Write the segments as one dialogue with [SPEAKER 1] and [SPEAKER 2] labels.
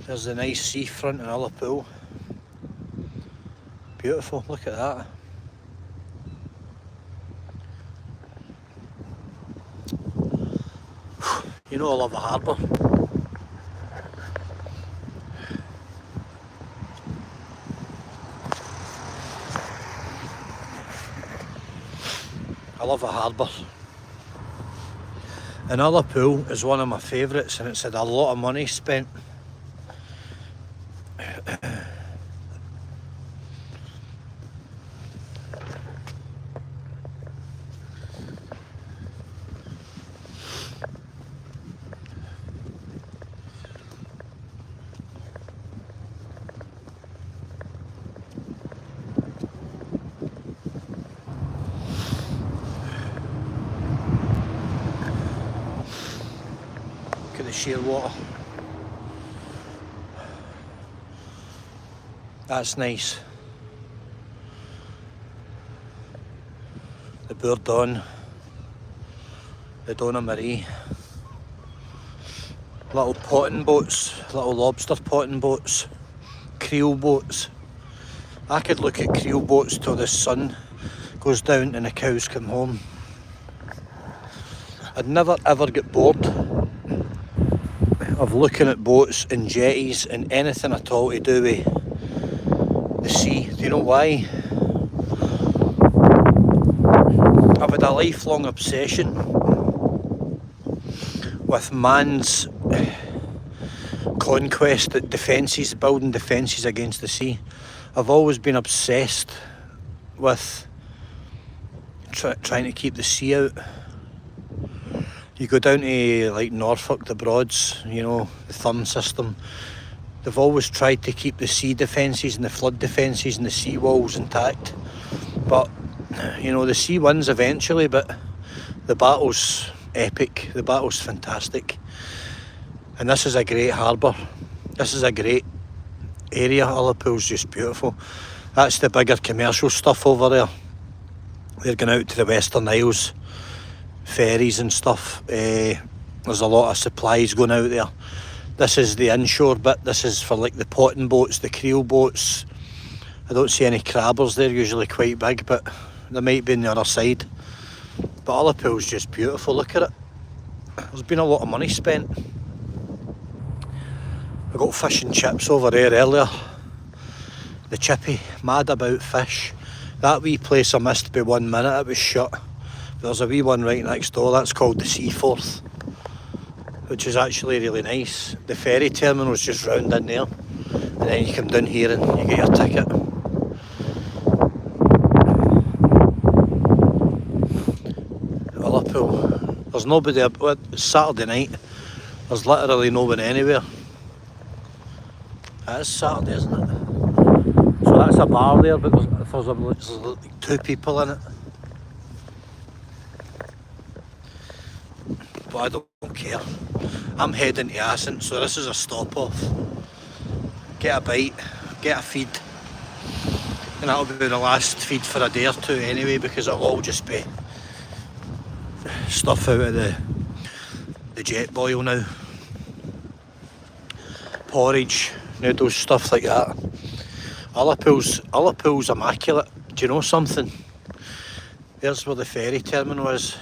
[SPEAKER 1] There's the nice seafront in Ullapool. Beautiful, look at that. You know I love a harbour. I love a harbour. And Ullapool is one of my favourites, and it's had a lot of money spent. Look at the sheer water. That's nice. The Bourdon, the Donna Marie, little potting boats, little lobster potting boats, creel boats. I could look at creel boats till the sun goes down and the cows come home. I'd never ever get bored of looking at boats and jetties and anything at all to do with the sea. Do you know why? I've had a lifelong obsession with man's conquest at defences, building defences against the sea. I've always been obsessed with trying to keep the sea out. You go down to like Norfolk, the Broads, you know, the Thumb system. They've always tried to keep the sea defences and the flood defences and the sea walls intact. But, you know, the sea wins eventually, but the battle's epic, the battle's fantastic. And this is a great harbour. This is a great area. Ullapool's just beautiful. That's the bigger commercial stuff over there. They're going out to the Western Isles, ferries and stuff. There's a lot of supplies going out there. This is the inshore bit. This is for like the potting boats, the creel boats. I don't see any crabbers. They're usually quite big, but they might be on the other side. But Ullapool's just beautiful. Look at it. There's been a lot of money spent. I got fish and chips over there earlier. The Chippy, mad about fish. That wee place I missed by 1 minute, it was shut. There's a wee one right next door, that's called the Seaforth, which is actually really nice. The ferry terminal's just round in there, and then you come down here and you get your ticket. Ullapool, there's nobody up. It's Saturday night, there's literally no one anywhere. It is Saturday, isn't it? So that's a bar there, but there's like 2 people in it. But I don't care. I'm heading to Ascent, so this is a stop off. Get a bite, get a feed, and that'll be the last feed for a day or 2 anyway, because it'll all just be stuff out of the jet boil now. Porridge, noodles, stuff like that. Ullapool's immaculate. Do you know something? There's where the ferry terminal is.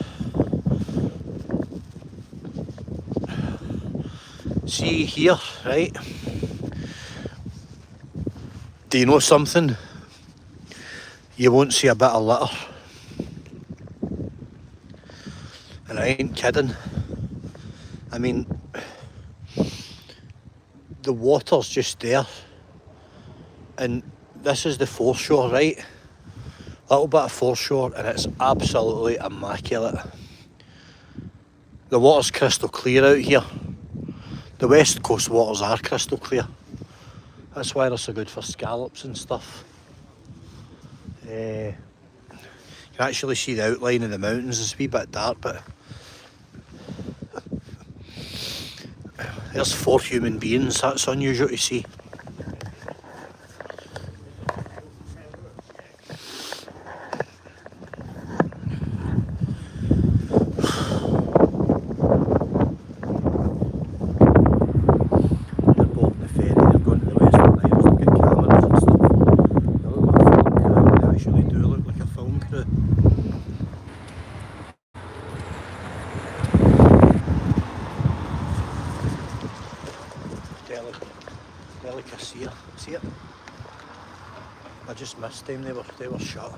[SPEAKER 1] See here, right? Do you know something? You won't see a bit of litter. And I ain't kidding. I mean, the water's just there. And this is the foreshore, right? A little bit of foreshore, and it's absolutely immaculate. The water's crystal clear out here. The west coast waters are crystal clear. That's why they're so good for scallops and stuff. You can actually see the outline of the mountains. It's a wee bit dark, but there's 4 human beings. That's unusual to see. They're boarding the ferry. Delicacia. See it? I just missed them, they were shut.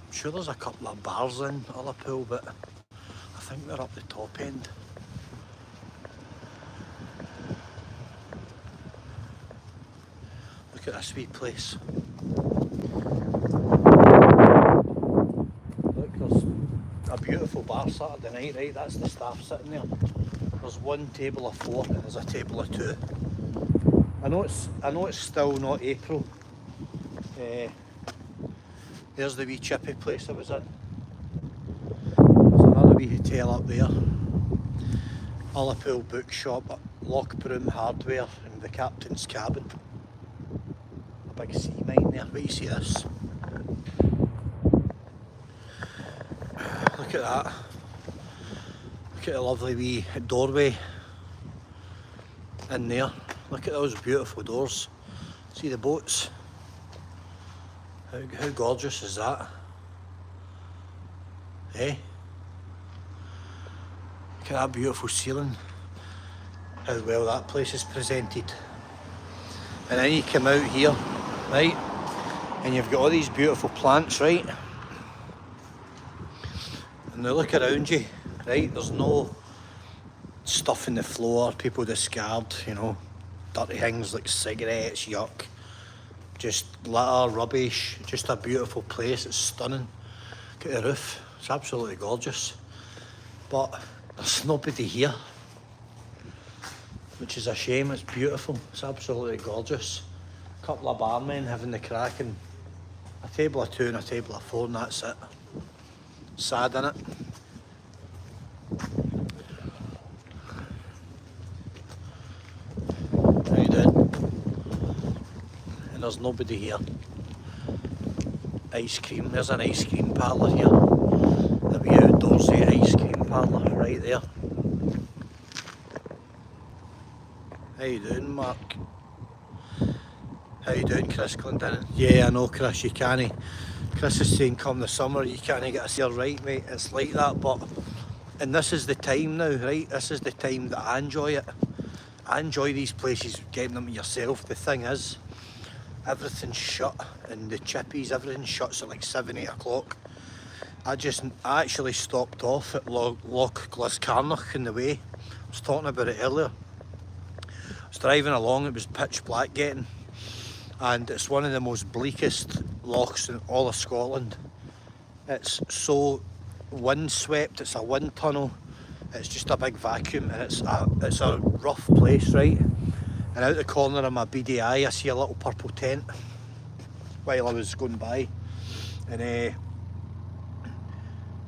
[SPEAKER 1] I'm sure there's a couple of bars in Ullapool, but I think they're up the top end. Look at this wee place. Look, there's a beautiful bar Saturday night, right? That's the staff sitting there. There's one table of 4 and there's a table of 2. I know it's still not April. There's the wee chippy place I was in. There's another wee hotel up there. Ullapool bookshop, Lockbroom Hardware and the Captain's Cabin. A big sea mine there, wait you see this? Look at that. Look at the lovely wee doorway in there. Look at those beautiful doors. See the boats? How gorgeous is that? Eh? Look at that beautiful ceiling. How well that place is presented. And then you come out here, right? And you've got all these beautiful plants, right? And they look around you, right? There's no stuff in the floor, people discard, you know, dirty things like cigarettes, yuck. Just litter, rubbish, just a beautiful place, it's stunning. Look at the roof, it's absolutely gorgeous. But there's nobody here, which is a shame. It's beautiful, it's absolutely gorgeous. A couple of barmen having the crack and a table of 2 and a table of 4 and that's it. Sad, innit? How you doing? And there's nobody here. Ice cream, there's an ice cream parlour here. The wee outdoorsy ice cream parlour right there. How you doing, Mark? How you doing, Chris Clinton? Yeah, I know, Chris, you can't. Chris is saying come the summer you can't get a steer right, mate. It's like that, but and this is the time now, right? This is the time that I enjoy it. I enjoy these places, getting them yourself. The thing is, everything's shut, and the chippies, everything shuts at like 7, 8 o'clock. I actually stopped off at Loch Glascarnoch in the way. I was talking about it earlier. I was driving along, it was pitch black getting, and it's one of the most bleakest lochs in all of Scotland. It's so windswept, it's a wind tunnel, it's just a big vacuum, and it's a rough place, right? And out the corner of my beady eye I see a little purple tent while I was going by, and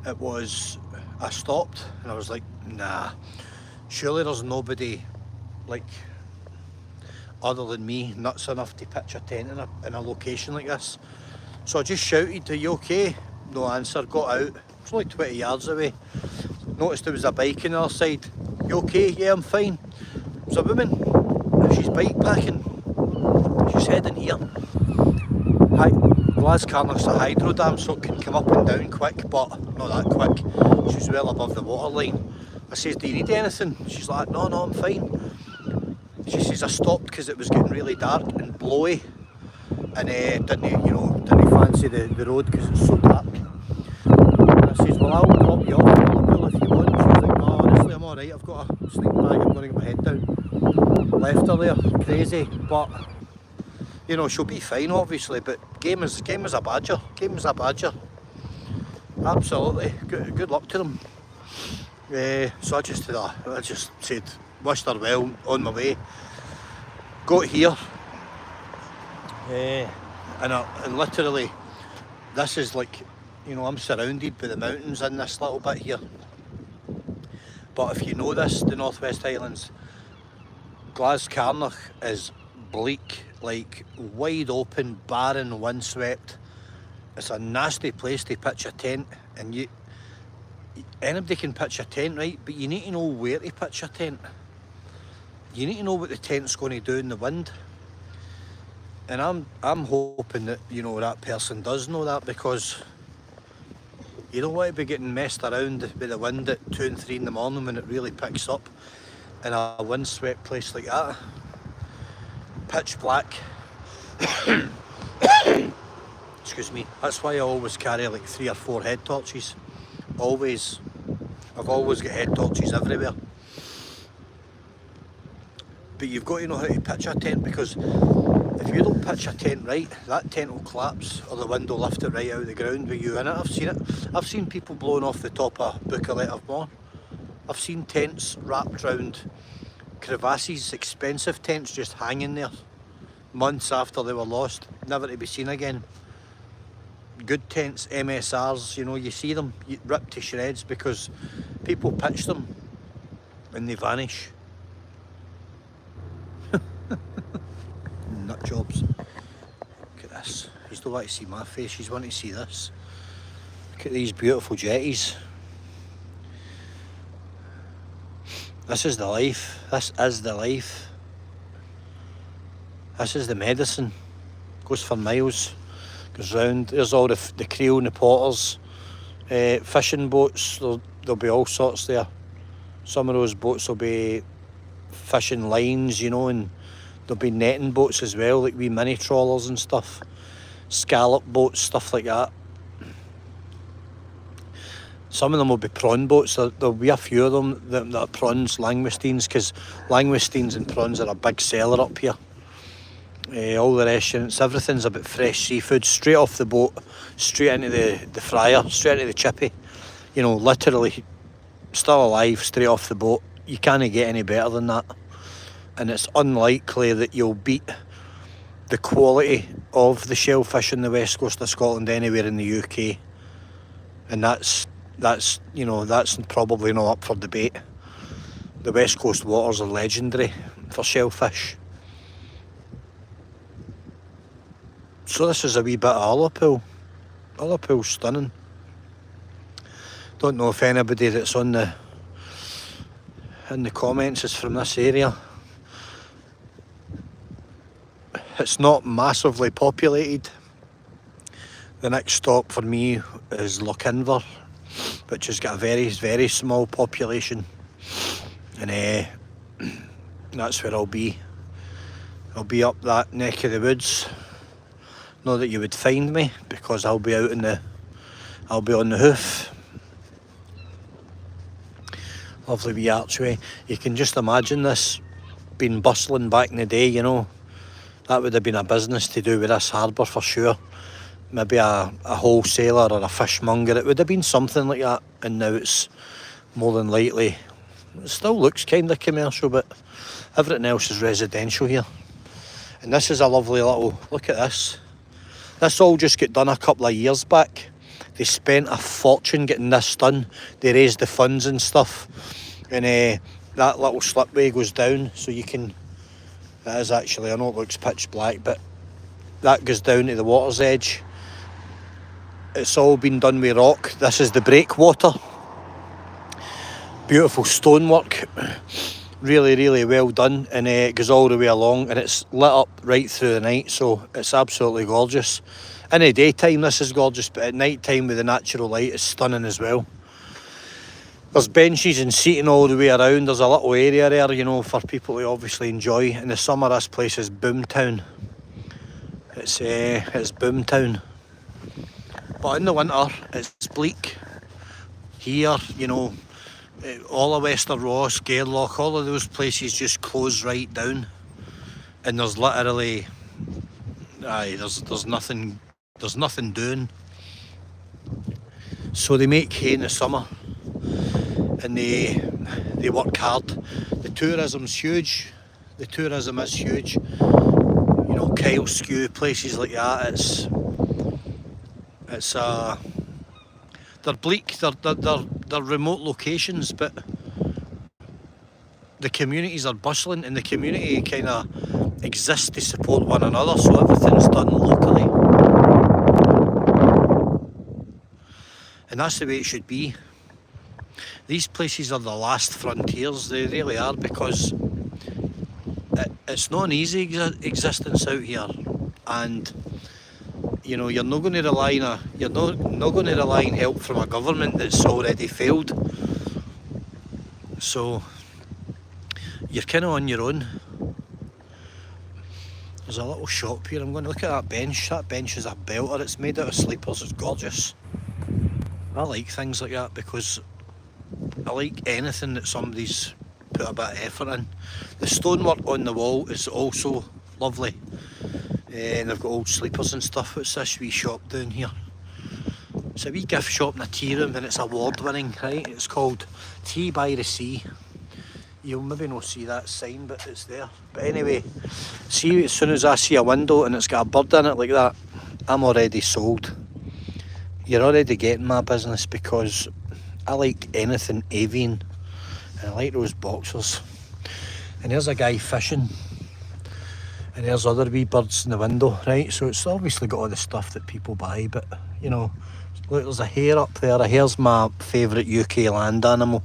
[SPEAKER 1] I stopped and I was like, nah, surely there's nobody like other than me nuts enough to pitch a tent in a location like this. So I just shouted, are you okay? No answer, got out. It's only 20 yards away. Noticed there was a bike on the other side. You okay? Yeah, I'm fine. There's a woman, she's bike packing. She's heading here. Glascarnoch's a hydro dam, so it can come up and down quick, but not that quick. She's well above the water line. I says, do you need anything? She's like, no, I'm fine. She says, I stopped because it was getting really dark and blowy, and didn't fancy the road because it's so dark. And I says, well, I'll drop you off at Ullapool if you want. She's like, no, honestly, I'm alright, I've got a sleeping bag, I'm going to get my head down. Left her there, crazy, but you know, she'll be fine obviously, but game is a badger. Game is a badger. Absolutely. Good luck to them. So I just said, wished her well on my way. Got here, and literally, this is like, you know, I'm surrounded by the mountains in this little bit here. But if you know this, the North West Highlands, Glascarnoch is bleak, like wide open, barren, windswept. It's a nasty place to pitch a tent, and anybody can pitch a tent, right? But you need to know where to pitch a tent. You need to know what the tent's going to do in the wind. And I'm hoping that, you know, that person does know that, because You don't want to be getting messed around with the wind at 2 and 3 in the morning when it really picks up in a windswept place like that. Pitch black. Excuse me. That's why I always carry like 3 or 4 head torches. Always. I've always got head torches everywhere. But you've got to know how to pitch a tent, because if you don't pitch a tent right, that tent will collapse or the wind will lift it right out of the ground with you in it. I've seen it. I've seen people blowing off the top of Buccalette of Moor. I've seen tents wrapped round crevasses, expensive tents just hanging there months after they were lost, never to be seen again. Good tents, MSRs, you know, you see them ripped to shreds because people pitch them and they vanish. Nut jobs. Look at this. You don't like to see my face, you want to see this. Look at these beautiful jetties. This is the life. This is the life. This is the medicine. Goes for miles. Goes round. There's all the creel and the potters. Fishing boats. There'll be all sorts there. Some of those boats will be fishing lines, you know, and there'll be netting boats as well, like wee mini trawlers and stuff. Scallop boats, stuff like that. Some of them will be prawn boats. There'll be a few of them that are prawns, langoustines, because langoustines and prawns are a big seller up here. All the restaurants, everything's about fresh seafood, straight off the boat, straight into the fryer, straight into the chippy. You know, literally, still alive, straight off the boat. You can't get any better than that. And it's unlikely that you'll beat the quality of the shellfish on the west coast of Scotland anywhere in the UK. And that's you know, that's probably not up for debate. The west coast waters are legendary for shellfish. So this is a wee bit of Ullapool. Ullapool's stunning. Don't know if anybody that's in the comments is from this area. It's not massively populated. The next stop for me is Lochinver, which has got a very, very small population. And that's where I'll be. I'll be up that neck of the woods. Not that you would find me, because I'll be out I'll be on the hoof. Lovely wee archway. You can just imagine this being bustling back in the day, you know. That would have been a business to do with this harbour for sure. Maybe a wholesaler or a fishmonger. It would have been something like that, and now it's more than likely, it still looks kind of commercial, but everything else is residential here. And this is a lovely little, look at this. This all just got done a couple of years back. They spent a fortune getting this done. They raised the funds and stuff. And that little slipway goes down, so you can, that is actually, I know it looks pitch black, but that goes down to the water's edge. It's all been done with rock. This is the breakwater. Beautiful stonework. Really, really well done, and it goes all the way along, and it's lit up right through the night, so it's absolutely gorgeous. In the daytime this is gorgeous, but at night time with the natural light it's stunning as well. There's benches and seating all the way around. There's a little area there, you know, for people to obviously enjoy. In the summer this place is boomtown. It's boomtown. But in the winter it's bleak. Here, you know, all of Wester Ross, Gairloch, all of those places just close right down, and there's literally, there's nothing doing. So they make hay in the summer, and they work hard. The tourism's huge. The tourism is huge. You know, Kyle Skew, places like that. They're bleak, they're remote locations, but the communities are bustling, and the community kind of exists to support one another, so everything's done locally. And that's the way it should be. These places are the last frontiers, they really are, because it's not an easy existence out here, and You know, you're not going to rely on not going to rely on help from a government that's already failed. So you're kind of on your own. There's a little shop here. I'm going to look at that bench. That bench is a belter. It's made out of sleepers. It's gorgeous. I like things like that because I like anything that somebody's put a bit of effort in. The stonework on the wall is also lovely. And they've got old sleepers and stuff. What's this wee shop down here? It's a wee gift shop in a tea room and it's award winning, right? It's called Tea by the Sea. You'll maybe not see that sign, but it's there. But anyway, see, as soon as I see a window and it's got a bird in it like that, I'm already sold. You're already getting my business because I like anything avian. And I like those boxers. And there's a guy fishing. And there's other wee birds in the window, right? So it's obviously got all the stuff that people buy, but, you know, look, there's a hare up there. A hare's my favourite UK land animal.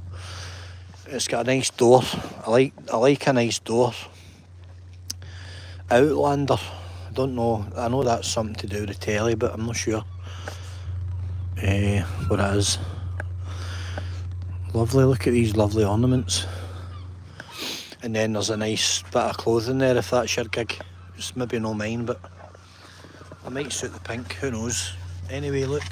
[SPEAKER 1] It's got a nice door. I like a nice door. Outlander. I don't know. I know that's something to do with the telly, but I'm not sure what it is. Lovely. Look at these lovely ornaments. And then there's a nice bit of clothing there if that's your gig. It's maybe not mine, but I might suit the pink. Who knows? Anyway, look.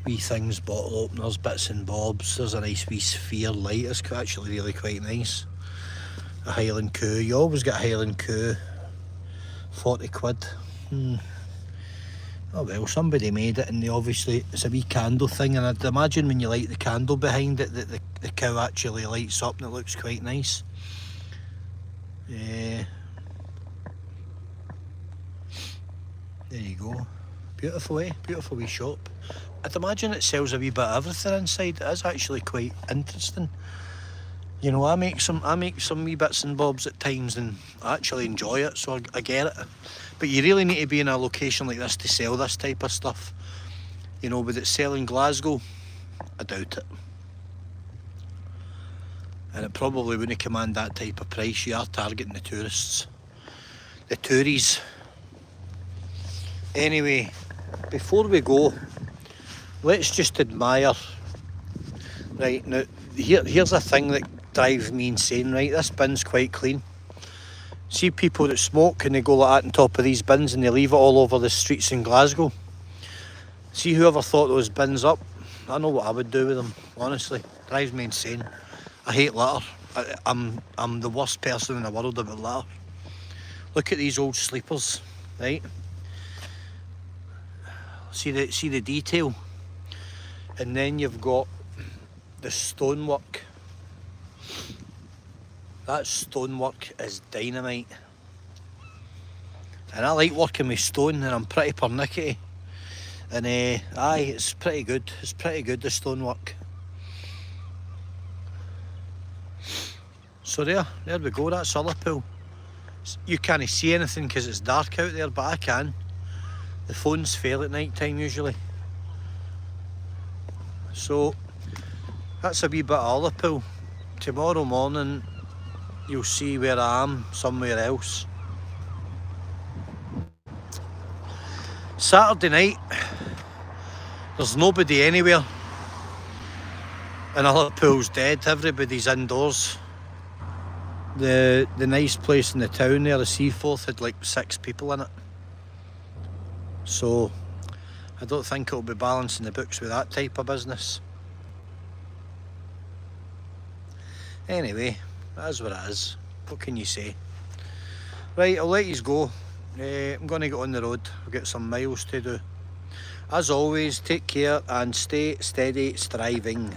[SPEAKER 1] Wee things, bottle openers, bits and bobs. There's a nice wee sphere light. It's actually really quite nice. A Highland Coo. You always get a Highland Coo. 40 quid. Oh well, somebody made it, and obviously it's a wee candle thing, and I'd imagine when you light the candle behind it that the cow actually lights up and it looks quite nice. There you go. Beautiful, eh? Beautiful wee shop. I'd imagine it sells a wee bit of everything inside. It is actually quite interesting. You know, I make some wee bits and bobs at times and I actually enjoy it, so I get it. But you really need to be in a location like this to sell this type of stuff. You know, with it selling Glasgow, I doubt it. And it probably wouldn't command that type of price. You are targeting the tourists. The touries. Anyway, before we go, let's just admire. Right, now, here's a thing that drives me insane, right? This bin's quite clean. See people that smoke and they go like that on top of these bins and they leave it all over the streets in Glasgow. See whoever thought those bins up, I know what I would do with them, honestly. Drives me insane. I hate litter. I'm the worst person in the world about litter. Look at these old sleepers, right? See the detail. And then you've got the stonework. That stonework is dynamite. And I like working with stone, and I'm pretty pernickety. And aye, it's pretty good. It's pretty good, the stonework. So there we go, that's Ullapool. You can't see anything because it's dark out there, but I can. The phones fail at night time usually. So that's a wee bit of Ullapool. Tomorrow morning you'll see where I am somewhere else. Saturday night, there's nobody anywhere. And Ullapool's dead, everybody's indoors. The nice place in the town there, the Seaforth, had like 6 people in it. So I don't think it'll be balancing the books with that type of business. Anyway, that is what it is. What can you say? Right, I'll let you go. I'm going to get on the road. I've got some miles to do. As always, take care and stay steady striving.